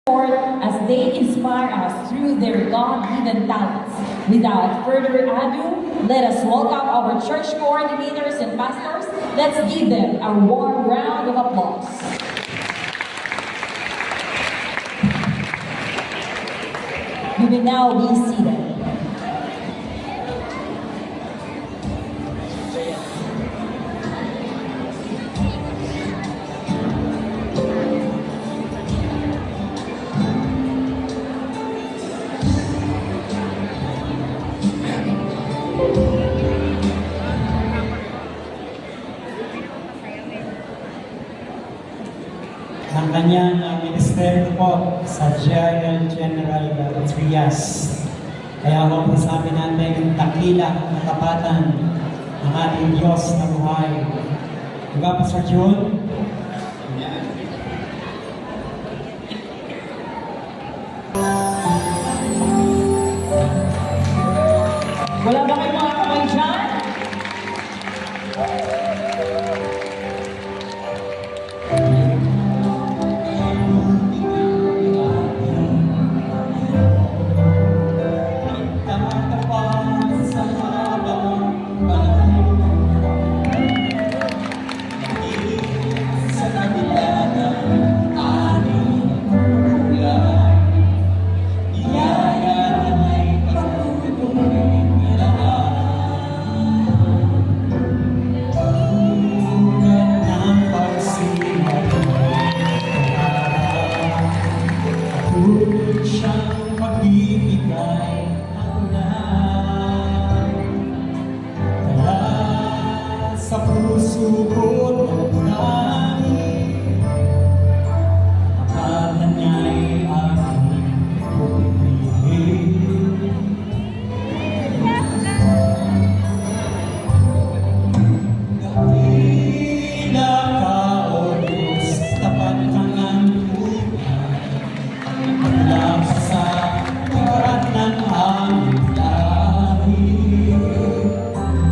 Lord, as they inspire us through their God-given talents. Without further ado, let us welcome our church coordinators and pastors. Let's give them a warm round of applause. You may now be seated. Ang kanyang ministeryo po sa GIL General Trias. Kaya po sabi natin, takila, katapatan ng ating Diyos na buhay. Diba, Pastor June? Wala ba kayong mga kamay dyan? sa puso ko nangangin, akala niya'y aking pumili. Dakila ka, O Diyos, tapat kang ang buhay, pagla sa karat ng aming lahi.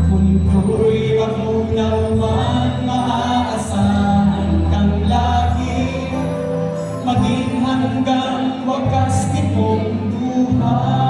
Mundo'y wag mo naman maaasahan kang lagi, maging hanggang wakas nitong buhay.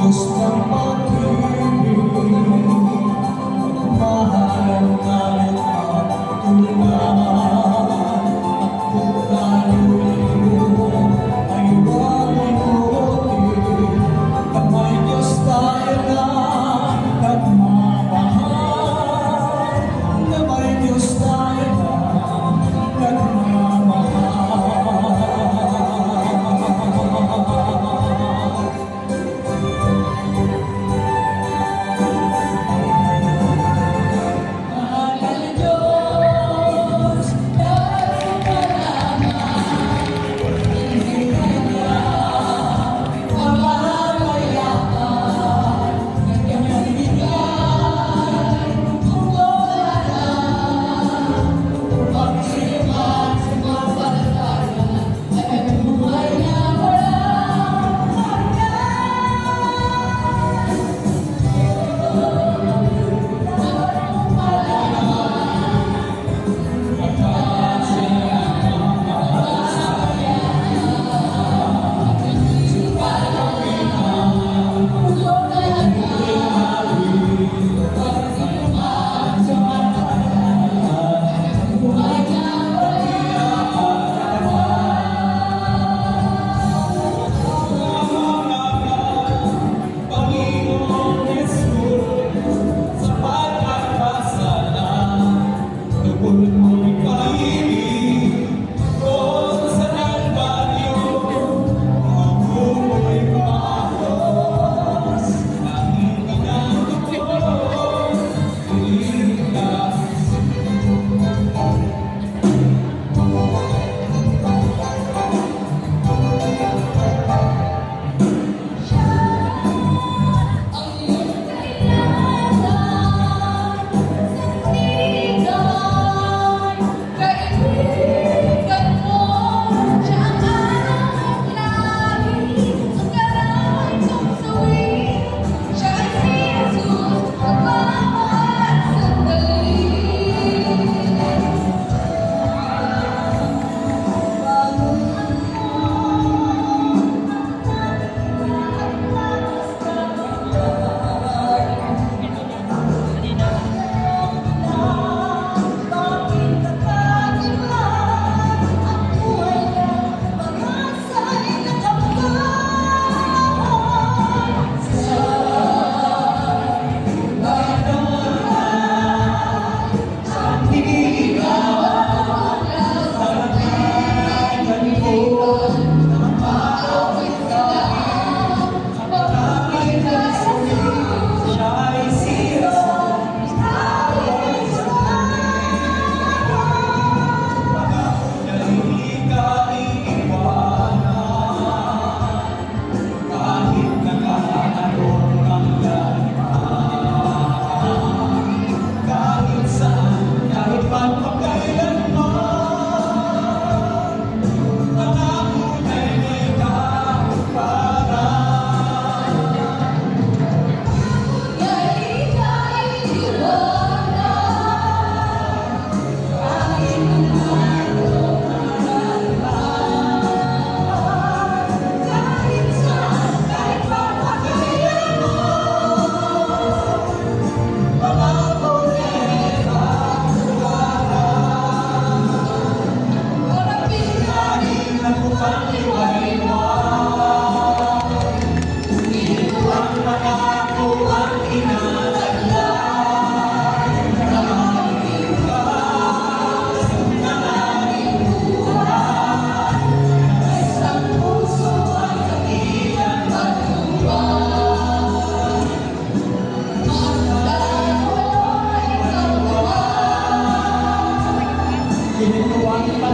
Diyos ng pag-ibig, mahal na at tulad,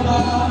mga